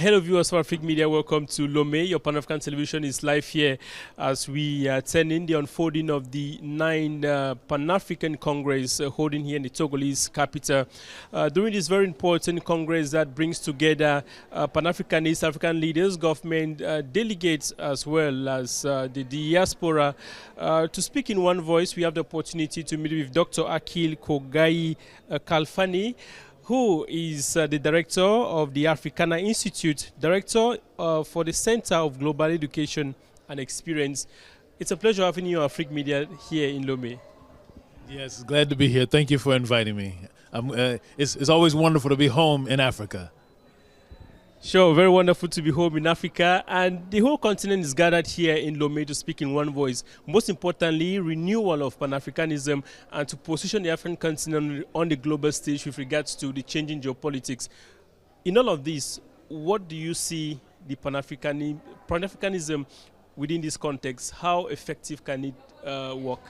Hello viewers of African Media, welcome to Lome. Your Pan-African television is live here as we turn in the unfolding of the 9th Pan-African Congress holding here in the Togolese capital. During this very important Congress that brings together Pan-Africanist African leaders, government delegates, as well as the Diaspora. To speak in one voice, we have the opportunity to meet with Dr. Akil Kokayi Khalfani, who is the director of the Africana Institute, director for the Center of Global Education and Experience. It's a pleasure having you on African Media here in Lome. Yes, glad to be here. Thank you for inviting me. It's always wonderful to be home in Africa. Sure, very wonderful to be home in Africa, and the whole continent is gathered here in Lome to speak in one voice. Most importantly, renewal of Pan-Africanism and to position the African continent on the global stage with regards to the changing geopolitics. In all of this, what do you see the Pan-Africanism within this context? How effective can it work?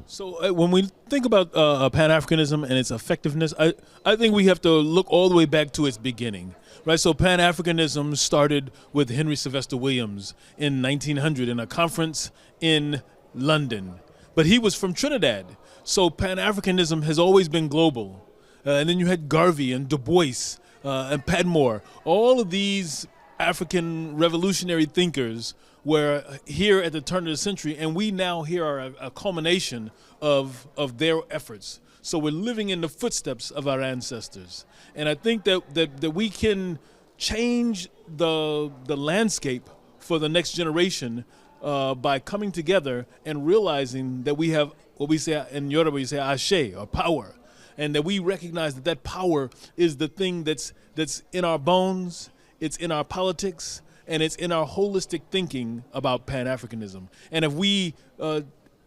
So when we think about Pan-Africanism and its effectiveness, I think we have to look all the way back to its beginning. Right, so Pan-Africanism started with Henry Sylvester Williams in 1900 in a conference in London. But he was from Trinidad, so Pan-Africanism has always been global. And then you had Garvey and Du Bois and Padmore. All of these African revolutionary thinkers were here at the turn of the century, and we now here are a culmination of their efforts. So we're living in the footsteps of our ancestors. And I think that we can change the landscape for the next generation by coming together and realizing that we have what we say in Yoruba, we say ashe, or power. And that we recognize that power is the thing that's in our bones, it's in our politics, and it's in our holistic thinking about Pan-Africanism. And if we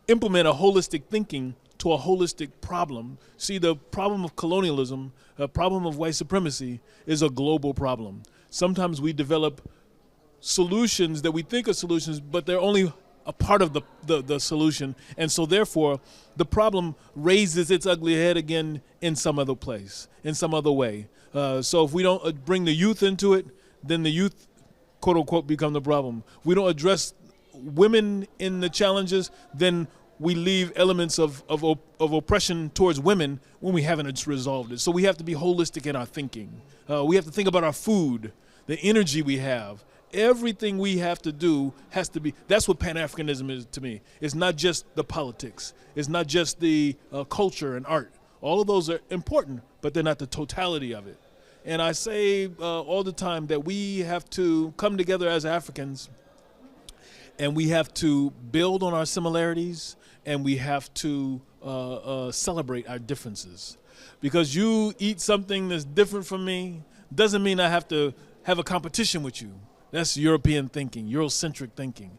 implement a holistic thinking to a holistic problem. See, the problem of colonialism, the problem of white supremacy is a global problem. Sometimes we develop solutions that we think are solutions, but they're only a part of the solution. And so therefore, the problem raises its ugly head again in some other place, in some other way. So if we don't bring the youth into it, then the youth, quote unquote, become the problem. If we don't address women in the challenges, then we leave elements of oppression towards women when we haven't resolved it. So we have to be holistic in our thinking. We have to think about our food, the energy we have. Everything we have to do has to be, that's what Pan-Africanism is to me. It's not just the politics. It's not just the culture and art. All of those are important, but they're not the totality of it. And I say all the time that we have to come together as Africans, and we have to build on our similarities, and we have to celebrate our differences. Because you eat something that's different from me doesn't mean I have to have a competition with you. That's European thinking, Eurocentric thinking.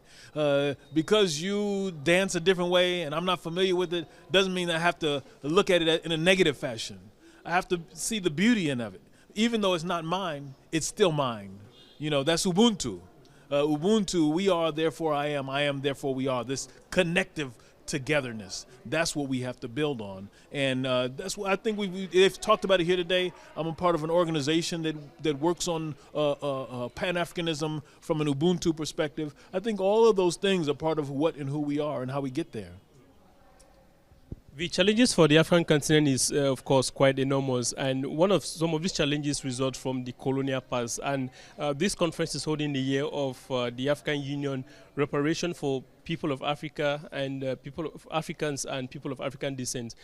Because you dance a different way and I'm not familiar with it doesn't mean I have to look at it in a negative fashion. I have to see the beauty in of it. Even though it's not mine, it's still mine. You know, that's Ubuntu. Ubuntu, we are, therefore I am, therefore we are. This connective togetherness. That's what we have to build on. And that's what I think they've talked about it here today. I'm a part of an organization that works on Pan-Africanism from an Ubuntu perspective. I think all of those things are part of what and who we are and how we get there. The challenges for the African continent is, of course, quite enormous, and some of these challenges result from the colonial past. And this conference is holding the year of the African Union reparation for people of Africa and people of Africans and people of African descent.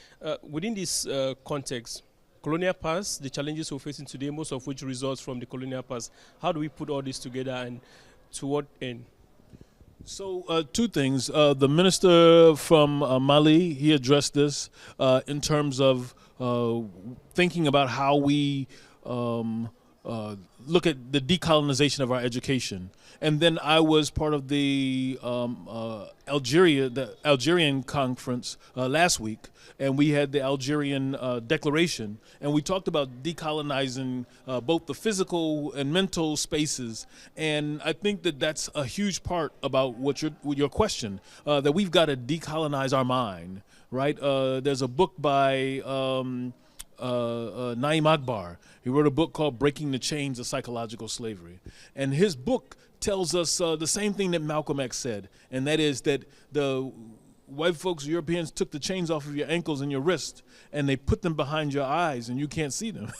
Within this context, colonial past, the challenges we're facing today, most of which results from the colonial past. How do we put all this together and to what end? So two things. The minister from Mali, he addressed this in terms of thinking about how we look at the decolonization of our education. And then I was part of the Algerian conference last week, and we had the Algerian declaration, and we talked about decolonizing both the physical and mental spaces. And I think that that's a huge part about what your question, that we've got to decolonize our mind, right? There's a book by Naim Akbar. He wrote a book called Breaking the Chains of Psychological Slavery. And his book tells us the same thing that Malcolm X said, and that is that the white folks, Europeans, took the chains off of your ankles and your wrist, and they put them behind your eyes, and you can't see them.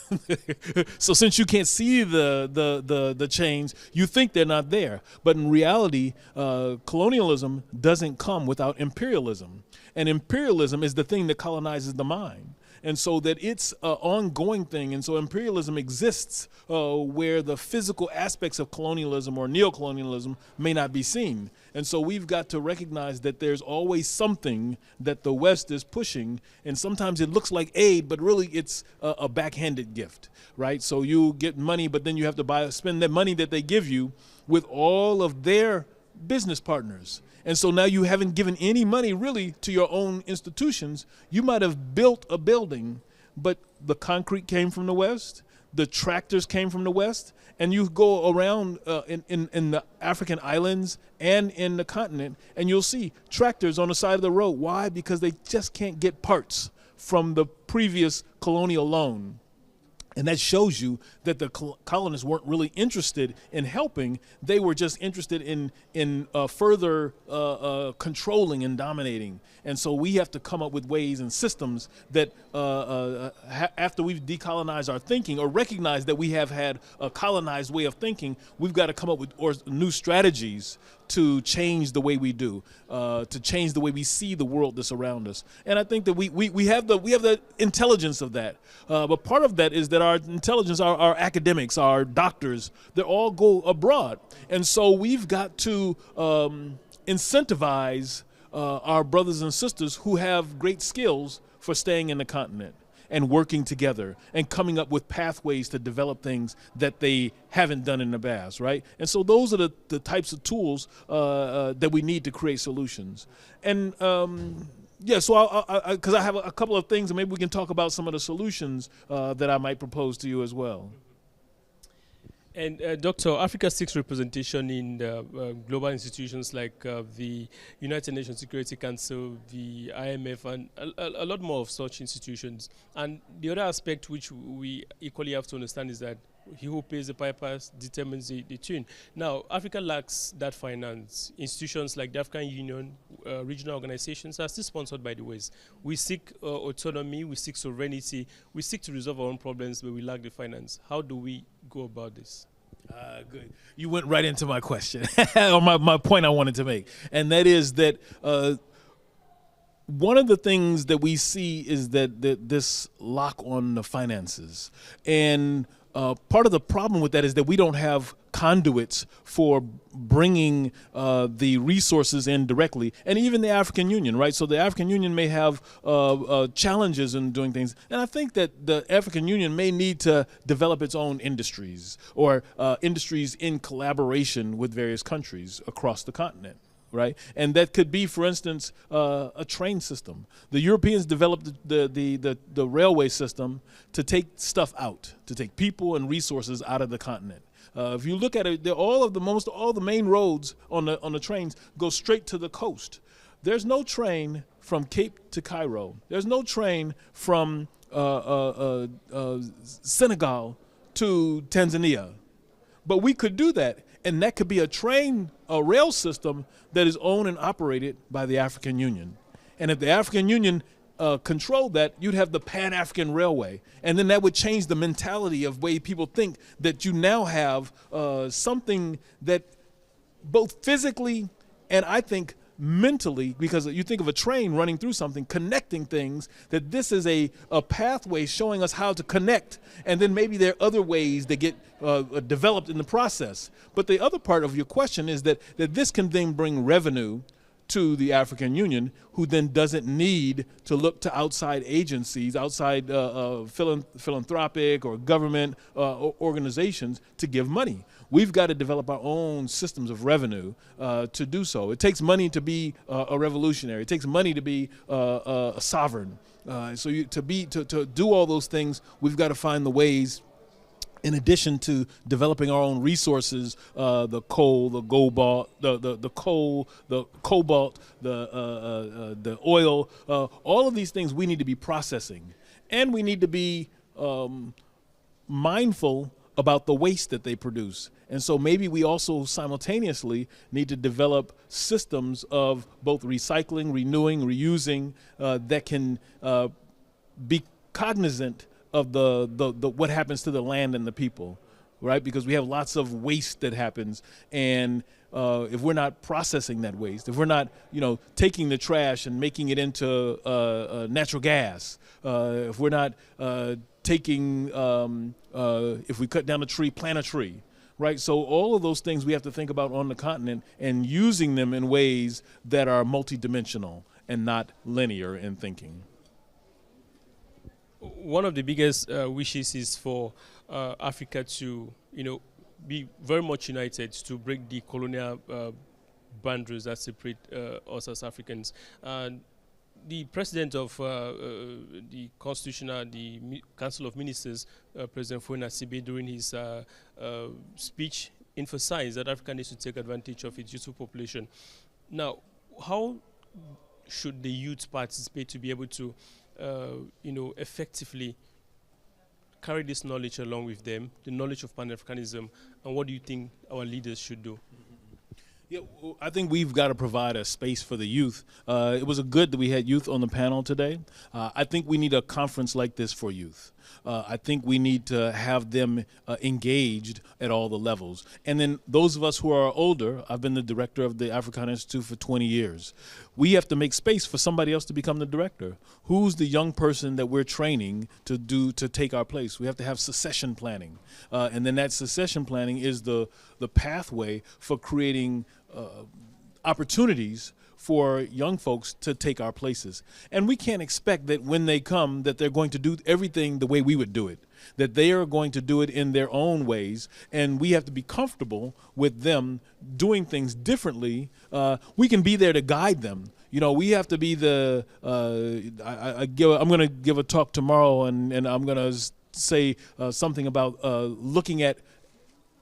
So since you can't see the chains, you think they're not there. But in reality, colonialism doesn't come without imperialism. And imperialism is the thing that colonizes the mind. And so that it's an ongoing thing. And so imperialism exists where the physical aspects of colonialism or neocolonialism may not be seen. And so we've got to recognize that there's always something that the West is pushing. And sometimes it looks like aid, but really it's a backhanded gift, right? So you get money, but then you have to spend that money that they give you with all of their business partners. And so now you haven't given any money really to your own institutions. You might have built a building, but the concrete came from the West, the tractors came from the West, and you go around in the African islands and in the continent, and you'll see tractors on the side of the road. Why? Because they just can't get parts from the previous colonial loan. And that shows you that the colonists weren't really interested in helping. They were just interested in further controlling and dominating. And so we have to come up with ways and systems that after we've decolonized our thinking or recognize that we have had a colonized way of thinking, we've got to come up with new strategies to change the way we do, to change the way we see the world that's around us. And I think that we have the intelligence of that. But part of that is that our intelligence, our academics, our doctors, they all go abroad. And so we've got to incentivize our brothers and sisters who have great skills for staying in the continent and working together and coming up with pathways to develop things that they haven't done in the past, right? And so those are the types of tools that we need to create solutions. And yeah, so because I have a couple of things, and maybe we can talk about some of the solutions that I might propose to you as well. And Doctor, Africa seeks representation in global institutions like the United Nations Security Council, the IMF, and a lot more of such institutions. And the other aspect which we equally have to understand is that he who pays the pipers determines the tune. Now, Africa lacks that finance. Institutions like the African Union, regional organizations are still sponsored by the West. We seek autonomy, we seek sovereignty, we seek to resolve our own problems, but we lack the finance. How do we go about this? Good. You went right into my question, or my point I wanted to make. And that is that one of the things that we see is that this lock on the finances. And part of the problem with that is that we don't have conduits for bringing the resources in directly, and even the African Union, right? So the African Union may have challenges in doing things, and I think that the African Union may need to develop its own industries or industries in collaboration with various countries across the continent. Right, and that could be, for instance, a train system. The Europeans developed the railway system to take stuff out, to take people and resources out of the continent. If you look at it, all the main roads on the trains go straight to the coast. There's no train from Cape to Cairo. There's no train from Senegal to Tanzania. But we could do that. And that could be a rail system that is owned and operated by the African Union. And if the African Union controlled that, you'd have the Pan-African Railway. And then that would change the mentality of way people think that you now have something that both physically and I think mentally, because you think of a train running through something, connecting things, that this is a pathway showing us how to connect, and then maybe there are other ways that get developed in the process. But the other part of your question is that this can then bring revenue to the African Union, who then doesn't need to look to outside agencies, outside philanthropic or government organizations to give money. We've got to develop our own systems of revenue to do so. It takes money to be a revolutionary. It takes money to be a sovereign. To do all those things, we've got to find the ways, in addition to developing our own resources, the coal, the cobalt, the oil, all of these things we need to be processing. And we need to be mindful about the waste that they produce. And so maybe we also simultaneously need to develop systems of both recycling, renewing, reusing that can be cognizant of the what happens to the land and the people, right? Because we have lots of waste that happens, and if we're not processing that waste, if we're not, taking the trash and making it into natural gas, if we're not taking, if we cut down a tree, plant a tree, right? So all of those things we have to think about on the continent and using them in ways that are multidimensional and not linear in thinking. One of the biggest wishes is for Africa to, be very much united, to break the colonial boundaries that separate us as Africans. The president of the Council of Ministers, President Foina Sibe, during his speech, emphasized that Africa needs to take advantage of its youthful population. Now, how should the youth participate to be able to, effectively carry this knowledge along with them, the knowledge of Pan-Africanism, and what do you think our leaders should do? Yeah, well, I think we've got to provide a space for the youth. It was good that we had youth on the panel today. I think we need a conference like this for youth. I think we need to have them engaged at all the levels. And then those of us who are older, I've been the director of the Africana Institute for 20 years. We have to make space for somebody else to become the director. Who's the young person that we're training to take our place? We have to have succession planning. And then that succession planning is the pathway for creating opportunities for young folks to take our places. And we can't expect that when they come that they're going to do everything the way we would do it, that they are going to do it in their own ways, and we have to be comfortable with them doing things differently. We can be there to guide them. We have to be I'm going to give a talk tomorrow, and I'm going to say something about looking at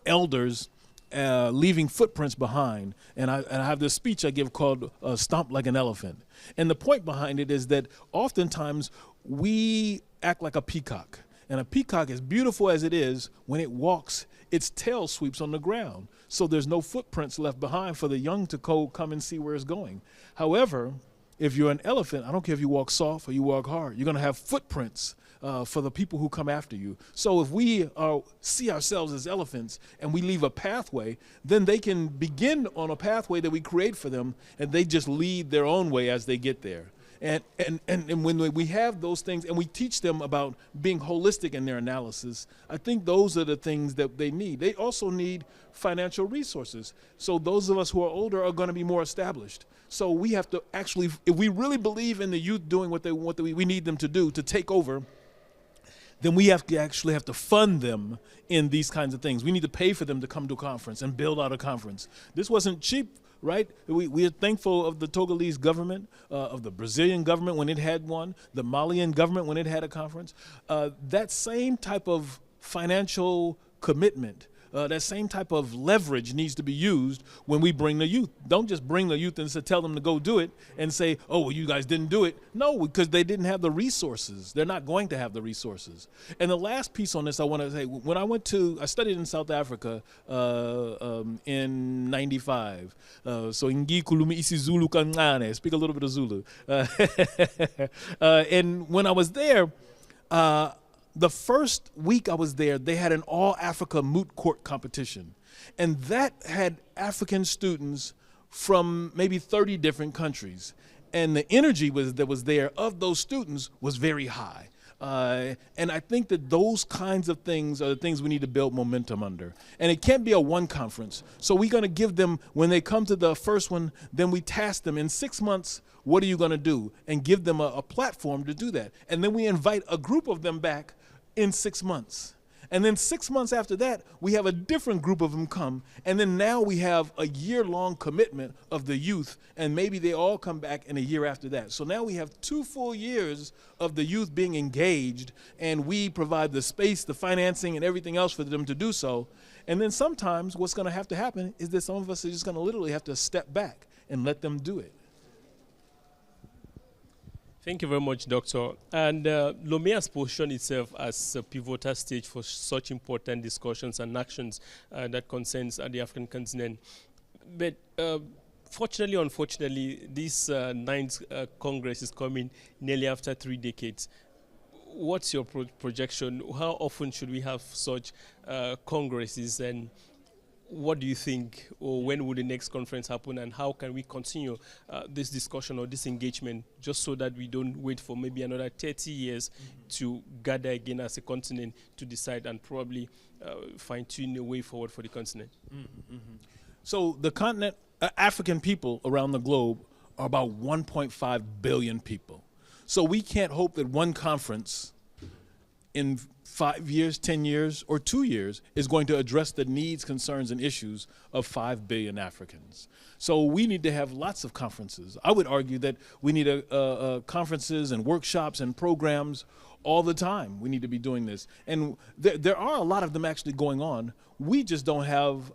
elders leaving footprints behind. And I have this speech I give called Stomp Like an Elephant. And the point behind it is that oftentimes we act like a peacock. And a peacock, as beautiful as it is, when it walks, its tail sweeps on the ground. So there's no footprints left behind for the young to come and see where it's going. However, if you're an elephant, I don't care if you walk soft or you walk hard, you're going to have footprints for the people who come after you. So if we see ourselves as elephants and we leave a pathway, then they can begin on a pathway that we create for them, and they just lead their own way as they get there. And when we have those things and we teach them about being holistic in their analysis, I think those are the things that they need. They also need financial resources. So those of us who are older are going to be more established. So we have to actually, if we really believe in the youth doing what we need them to do to take over, then we have to fund them in these kinds of things. We need to pay for them to come to a conference and build out a conference. This wasn't cheap, right? We are thankful of the Togolese government, of the Brazilian government when it had one, the Malian government when it had a conference. That same type of financial commitment, that same type of leverage needs to be used when we bring the youth. Don't just bring the youth and tell them to go do it and say, oh, well, you guys didn't do it. No, because they didn't have the resources. They're not going to have the resources. And the last piece on this I want to say, when I studied in South Africa in 95. So Ngi Kulumi Isi Zulu Kancane, speak a little bit of Zulu. And when I was there, the first week I was there, they had an all-Africa moot court competition. And that had African students from maybe 30 different countries. And the energy that was there of those students was very high. And I think that those kinds of things are the things we need to build momentum under. And it can't be a one conference. So we're going to give them, when they come to the first one, then we task them in 6 months, what are you going to do? And give them a platform to do that. And then we invite a group of them back in 6 months. And then 6 months after that, we have a different group of them come. And then now we have a year-long commitment of the youth, and maybe they all come back in a year after that. So now we have 2 full years of the youth being engaged, and we provide the space, the financing, and everything else for them to do so. And then sometimes what's going to have to happen is that some of us are just going to literally have to step back and let them do it. Thank you very much, Doctor. And Lomé has positioned itself as a pivotal stage for such important discussions and actions that concerns the African continent. But fortunately, unfortunately, this ninth Congress is coming nearly after 3 decades. What's your projection? How often should we have such congresses, and what do you think, or when will the next conference happen, and how can we continue this discussion or this engagement just so that we don't wait for maybe another 30 years to gather again as a continent to decide and probably fine-tune a way forward for the continent? So the continent, African people around the globe are about 1.5 billion people. So we can't hope that one conference in 5 years, 10 years, or 2 years is going to address the needs, concerns, and issues of 5 billion Africans. So we need to have lots of conferences. I would argue that we need conferences and workshops and programs all the time. We need to be doing this. And there are a lot of them actually going on. We just don't have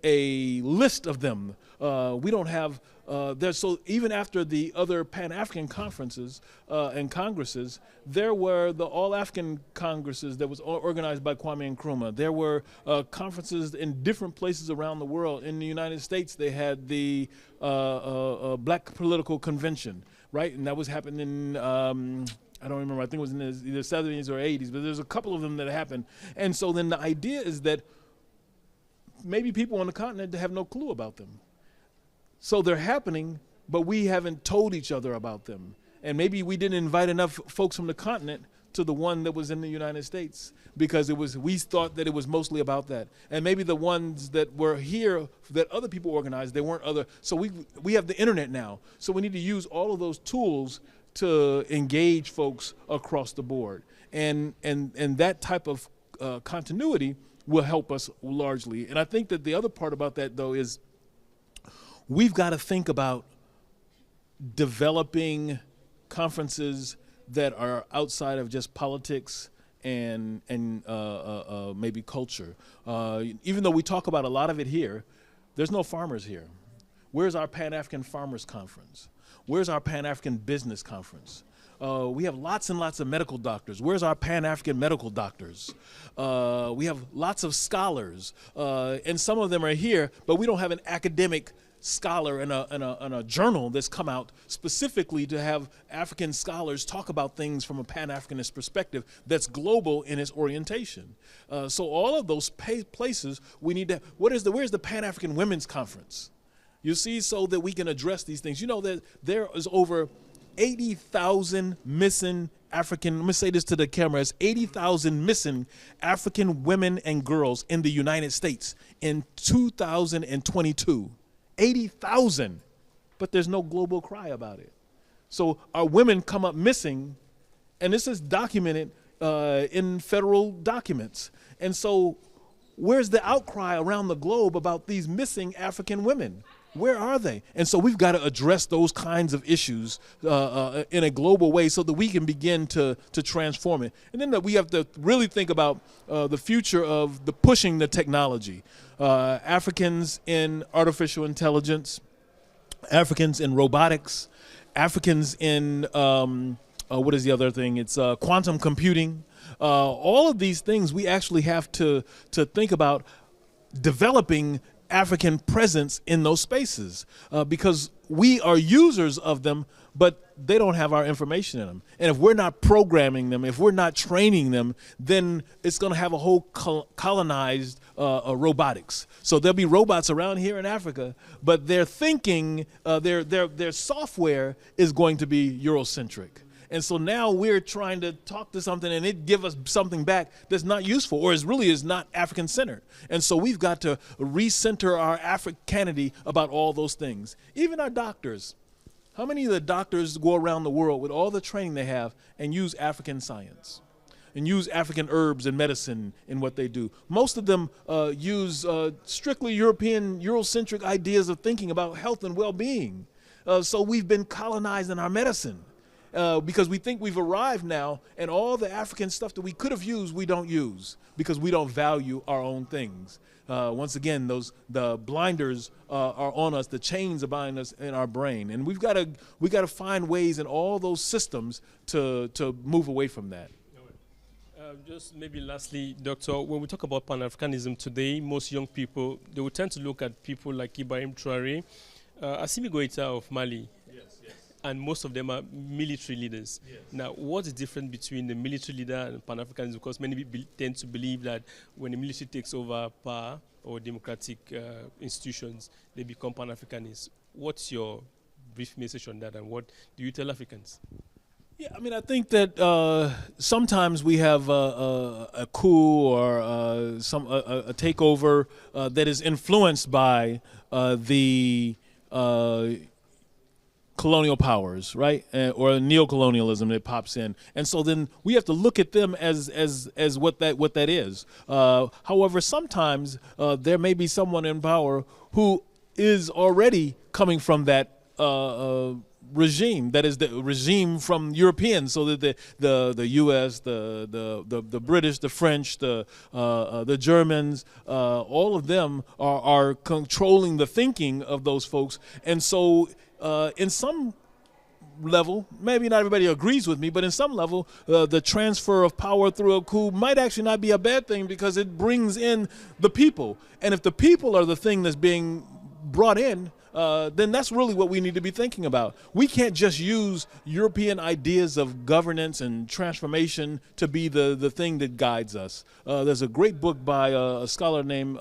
a list of them. We don't have, so even after the other Pan-African conferences and congresses, there were the All-African Congresses that was organized by Kwame Nkrumah. There were conferences in different places around the world. In the United States, they had the Black Political Convention, right? And that was happening in, I don't remember, I think it was in either 70s or 80s, but there's a couple of them that happened. And so then the idea is that maybe people on the continent have no clue about them. So they're happening, but we haven't told each other about them. And maybe we didn't invite enough folks from the continent to the one that was in the United States because we thought that it was mostly about that. And maybe the ones that were here that other people organized, they weren't other. So we have the internet now. So we need to use all of those tools to engage folks across the board. And that type of continuity will help us largely. And I think that the other part about that, though, is we've got to think about developing conferences that are outside of just politics and maybe culture. Even though we talk about a lot of it here, there's no farmers here. Where's our Pan-African Farmers Conference? Where's our Pan-African Business Conference? We have lots and lots of medical doctors. Where's our Pan-African medical doctors? We have lots of scholars, and some of them are here, but we don't have an academic scholar in a journal that's come out specifically to have African scholars talk about things from a Pan-Africanist perspective that's global in its orientation. So all of those places we need to, where's the Pan-African Women's Conference? You see, so that we can address these things. You know that there is over 80,000 missing African, let me say this to the camera, it's 80,000 missing African women and girls in the United States in 2022. 80,000, but there's no global cry about it. So our women come up missing, and this is documented in federal documents. And so where's the outcry around the globe about these missing African women? Where are they? And so we've got to address those kinds of issues in a global way so that we can begin to transform it. And then we have to really think about the future of pushing the technology. Africans in artificial intelligence, Africans in robotics, Africans in, what is the other thing? It's quantum computing. All of these things we actually have to think about developing African presence in those spaces because we are users of them, but they don't have our information in them. And if we're not programming them, if we're not training them, then it's going to have a whole colonized robotics. So there'll be robots around here in Africa, but their thinking, their software is going to be Eurocentric. And so now we're trying to talk to something and it give us something back that's not useful or is not African-centered. And so we've got to recenter our Africanity about all those things. Even our doctors. How many of the doctors go around the world with all the training they have and use African science and use African herbs and medicine in what they do? Most of them use strictly European, Eurocentric ideas of thinking about health and well-being. So we've been colonized in our medicine. because we think we've arrived now, and all the African stuff that we could have used, we don't use because we don't value our own things. Once again, the blinders are on us, the chains are binding us in our brain, and we got to find ways in all those systems to move away from that. Just maybe lastly, Doctor, when we talk about Pan-Africanism today, most young people, they will tend to look at people like Ibrahim Traoré, Assimi Goïta of Mali. Yes, yes. And most of them are military leaders. Yes. Now, what's the difference between the military leader and Pan-Africanism? Because many people tend to believe that when the military takes over power or democratic institutions, they become Pan-Africanists. What's your brief message on that, and what do you tell Africans? Yeah, I mean, I think that sometimes we have a coup or a takeover that is influenced by the colonial powers, right, or neo-colonialism that pops in, and so then we have to look at them as what that is. However, sometimes there may be someone in power who is already coming from that regime, that is the regime from Europeans, so that the U.S., the British, the French, the Germans, all of them are controlling the thinking of those folks, and so in some level, maybe not everybody agrees with me, but in some level, the transfer of power through a coup might actually not be a bad thing because it brings in the people, and if the people are the thing that's being brought in, then that's really what we need to be thinking about. We can't just use European ideas of governance and transformation to be the thing that guides us. There's a great book by a scholar named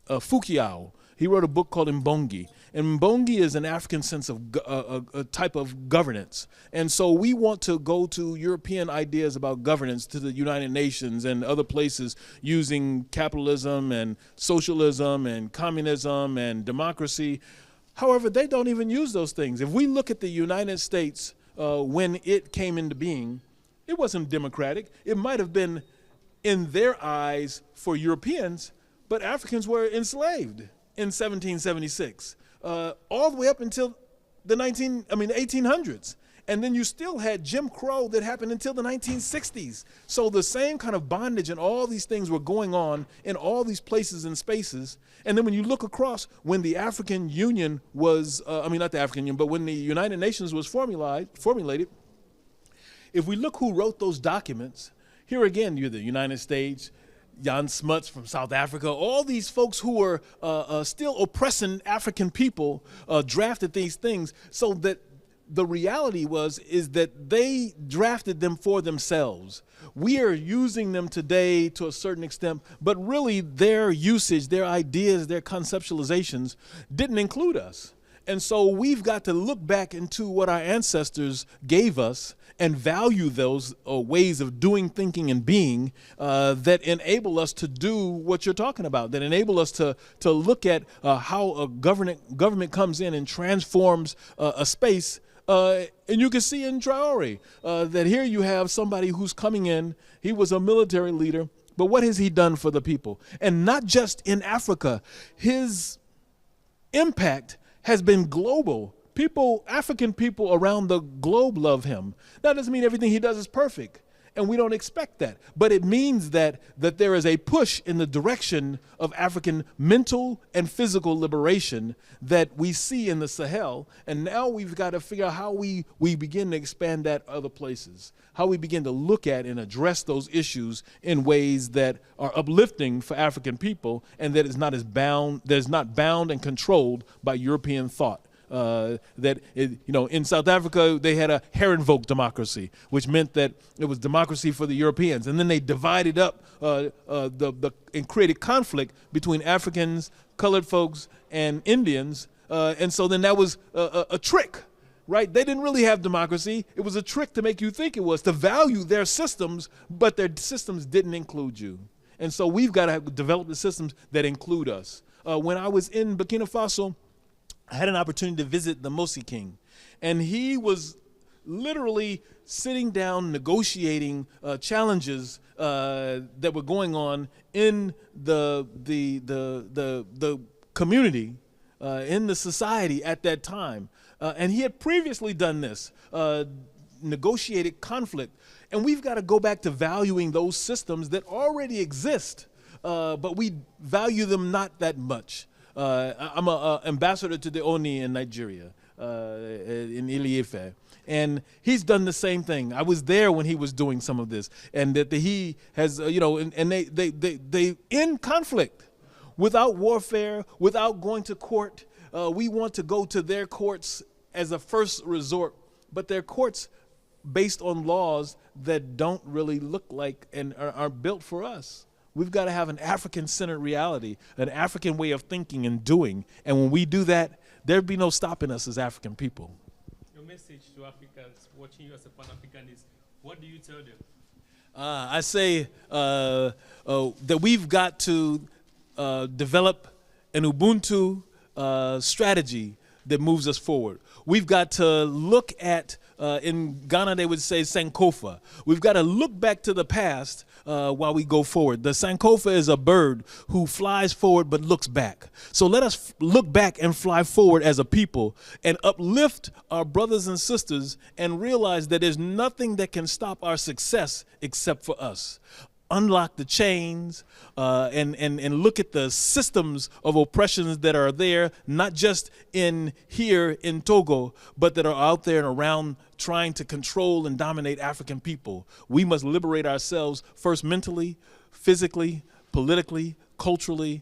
Fukuyao. He wrote a book called Mbongi. And Mbongi is an African sense of a type of governance. And so we want to go to European ideas about governance, to the United Nations and other places, using capitalism and socialism and communism and democracy. However, they don't even use those things. If we look at the United States when it came into being, it wasn't democratic. It might have been in their eyes for Europeans, but Africans were enslaved in 1776, all the way up until the 1800s. And then you still had Jim Crow that happened until the 1960s. So the same kind of bondage and all these things were going on in all these places and spaces. And then when you look across, when the African Union was, not the African Union, but when the United Nations was formulated, if we look who wrote those documents, here again, you're the United States, Jan Smuts from South Africa, all these folks who were still oppressing African people drafted these things, so that the reality is that they drafted them for themselves. We are using them today to a certain extent, but really their usage, their ideas, their conceptualizations didn't include us. And so we've got to look back into what our ancestors gave us and value those ways of doing, thinking, and being that enable us to do what you're talking about, that enable us to look at how a government comes in and transforms a space. And you can see in Traoré that here you have somebody who's coming in. He was a military leader, but what has he done for the people? And not just in Africa. His impact has been global. African people around the globe love him. That doesn't mean everything he does is perfect, and we don't expect that. But it means that there is a push in the direction of African mental and physical liberation that we see in the Sahel, and now we've got to figure out how we begin to expand that other places, how we begin to look at and address those issues in ways that are uplifting for African people, and that is not bound and controlled by European thought. In South Africa, they had a Herrenvolk democracy, which meant that it was democracy for the Europeans. And then they divided up and created conflict between Africans, colored folks, and Indians. And so then that was a trick, right? They didn't really have democracy. It was a trick to make you think it was, to value their systems, but their systems didn't include you. And so we've got to develop the systems that include us. When I was in Burkina Faso, I had an opportunity to visit the Mossi King, and he was literally sitting down negotiating challenges that were going on in the community in the society at that time. And he had previously done this, negotiated conflict. And we've got to go back to valuing those systems that already exist, but we value them not that much. I'm an ambassador to the ONI in Nigeria, in Ile-Ife. And he's done the same thing. I was there when he was doing some of this, and that he has, and they end conflict without warfare, without going to court. We want to go to their courts as a first resort, but they're courts based on laws that don't really look like and are built for us. We've got to have an African-centered reality, an African way of thinking and doing. And when we do that, there'd be no stopping us as African people. Your message to Africans watching you as a Pan-Africanist, what do you tell them? I say that we've got to develop an Ubuntu strategy that moves us forward. We've got to look at, in Ghana they would say Sankofa. We've got to look back to the past while we go forward. The Sankofa is a bird who flies forward but looks back. So let us look back and fly forward as a people and uplift our brothers and sisters and realize that there's nothing that can stop our success except for us. Unlock the chains and look at the systems of oppressions that are there, not just here in Togo, but that are out there and around trying to control and dominate African people. We must liberate ourselves first mentally, physically, politically, culturally,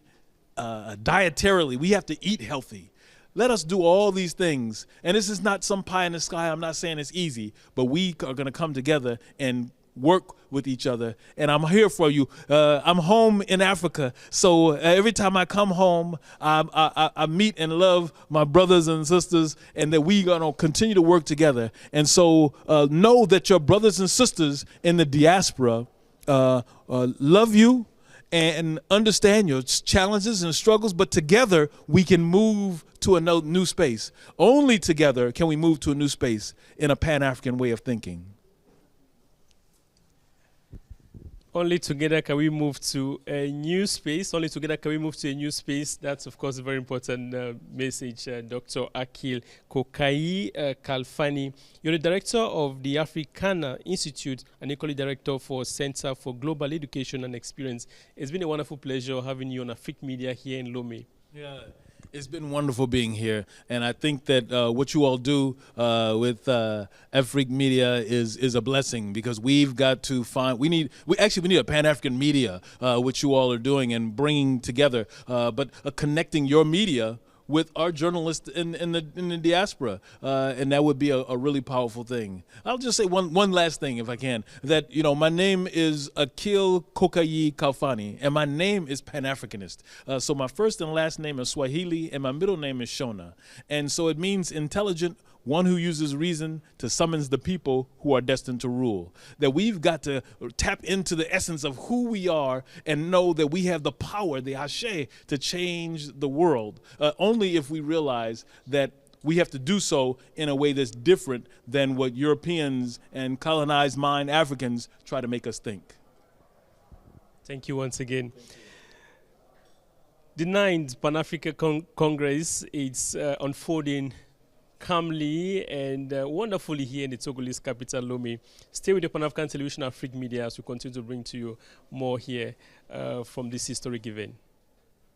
dietarily. We have to eat healthy. Let us do all these things. And this is not some pie in the sky. I'm not saying it's easy, but we are going to come together and work with each other, and I'm here for you. I'm home in Africa, so every time I come home, I meet and love my brothers and sisters, and that we gonna continue to work together. And so know that your brothers and sisters in the diaspora love you and understand your challenges and struggles, but together we can move to a new space. Only together can we move to a new space in a Pan-African way of thinking. Only together can we move to a new space. Only together can we move to a new space. That's, of course, a very important message. Dr. Akil Kokayi Khalfani, you're the director of the Africana Institute and equally director for Center for Global Education and Experience. It's been a wonderful pleasure having you on Afrique Media here in Lomé. Yeah. It's been wonderful being here, and I think that what you all do with Afrique Media is a blessing, because we've got to find, we need a Pan-African media, which you all are doing and bringing together, but connecting your media with our journalists in the diaspora, and that would be a really powerful thing. I'll just say one last thing, if I can, that my name is Akil Kokayi Khalfani, and my name is Pan-Africanist. So my first and last name is Swahili, and my middle name is Shona, and so it means intelligent, one who uses reason to summons the people who are destined to rule. That we've got to tap into the essence of who we are and know that we have the power, the ashe, to change the world. Only if we realize that we have to do so in a way that's different than what Europeans and colonized mind Africans try to make us think. Thank you once again. The 9th Pan-African Congress is unfolding calmly and wonderfully here in the Togolese capital, Lomé. Stay with the Pan-African Television Afrique Media as we continue to bring to you more here from this historic event.